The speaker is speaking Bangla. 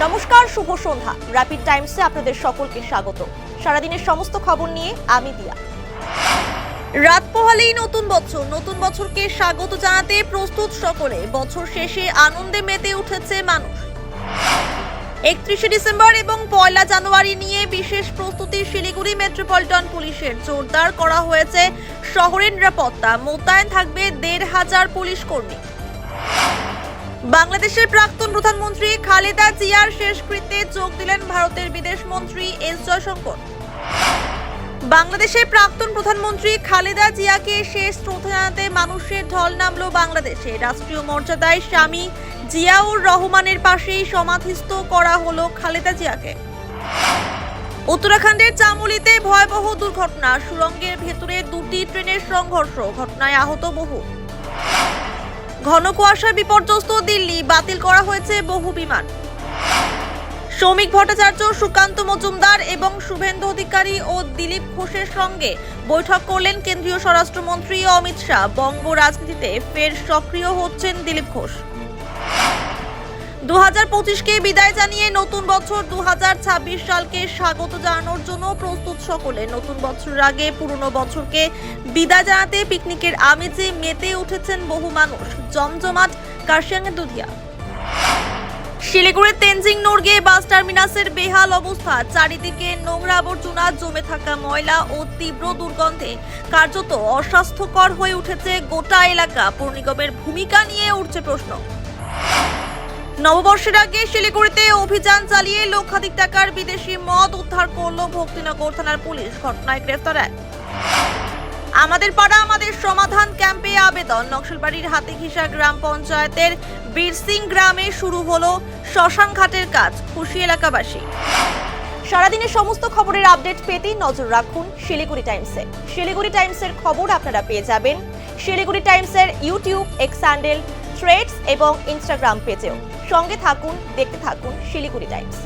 নমস্কার, শুভ সন্ধ্যা। র্যাপিড টাইমসে আপনাদের সকলকে স্বাগত। সারাদিনের সমস্ত খবর নিয়ে আমি দিয়া। রাত পোহালেই নতুন বছরকে স্বাগত জানাতে প্রস্তুত সকলে। বছর শেষে আনন্দে মেতে উঠেছে মানুষ। 31শে ডিসেম্বর এবং 1 জানুয়ারি নিয়ে বিশেষ প্রস্তুতি শিলিগুড়ি মেট্রোপলিটন পুলিশের। জোরদার করা হয়েছে শহরের নিরাপত্তা। মোতায়েন থাকবে 1,500 পুলিশ কর্মী। বাংলাদেশের প্রাক্তন প্রধানমন্ত্রী খালেদা জিয়ার শেষকৃত্যে যোগ দিলেন ভারতের বিদেশ মন্ত্রী এস জয়শঙ্কর। বাংলাদেশের প্রাক্তন প্রধানমন্ত্রী খালেদা জিয়াকে শেষ শ্রদ্ধা জানাতে মানুষের ঢল নামল বাংলাদেশে। রাষ্ট্রীয় মর্যাদায় স্বামী জিয়াউর রহমানের পাশেই সমাধিস্থ করা হলো খালেদা জিয়াকে। উত্তরাখণ্ডের চামোলিতে ভয়াবহ দুর্ঘটনা। সুড়ঙ্গের ভেতরে 2টি ট্রেনের সংঘর্ষ, ঘটনায় আহত বহু। ঘন কুয়াশায় বিপর্যস্ত দিল্লি, বাতিল করা হয়েছে বহু বিমান। শ্রমিক ভট্টাচার্য, সুকান্ত মজুমদার এবং শুভেন্দু অধিকারী ও দিলীপ ঘোষের সঙ্গে বৈঠক করলেন কেন্দ্রীয় স্বরাষ্ট্রমন্ত্রী অমিত শাহ। বঙ্গ রাজনীতিতে ফের সক্রিয় হচ্ছেন দিলীপ ঘোষ। 2025কে বিদায় জানিয়ে নতুন বছর 2026 সালকে স্বাগত জানানোর জন্য প্রস্তুত সকলে। নতুন বছরের আগে পুরনো বছরকে বিদায় জানাতে পিকনিকের আমেজে মেতে উঠেছেন বহু মানুষ। জমজমাট কার্শিয়াংয়ের দুধিয়া। শিলিগুড়ির তেনজিং নোরগে বাস টার্মিনাসের বেহাল অবস্থা। চারিদিকে নোংরা আবর্জনা, জমে থাকা ময়লা ও তীব্র দুর্গন্ধে কার্যত অস্বাস্থ্যকর হয়ে উঠেছে গোটা এলাকা। পৌর নিগমের ভূমিকা নিয়ে উঠছে প্রশ্ন। নববর্ষের আগে শিলিগুড়িতে অভিযান চালিয়ে লক্ষাধিক টাকার বিদেশি মদ উদ্ধার করল ভক্তিনগর থানার পুলিশ। ঘটনায় গ্রেফতার এক। আমাদের পাড়া আমাদের সমাধান ক্যাম্পে আবেদন। নকশালবাড়ির হাতিঘিসা গ্রাম পঞ্চায়েতের বীরসিং গ্রামে শুরু হলো শ্মশান ঘাটের কাজ। খুশি এলাকাবাসী। সারাদিনের সমস্ত খবরের আপডেট পেতে নজর রাখুন শিলিগুড়ি টাইমসে। শিলিগুড়ি টাইমসের খবর আপনারা পেয়ে যাবেন শিলিগুড়ি টাইমসের ইউটিউব, এক্স হ্যান্ডেল, থ্রেডস এবং ইনস্টাগ্রাম পেজেও। সঙ্গে থাকুন, দেখতে থাকুন শিলিগুড়ি টাইমস।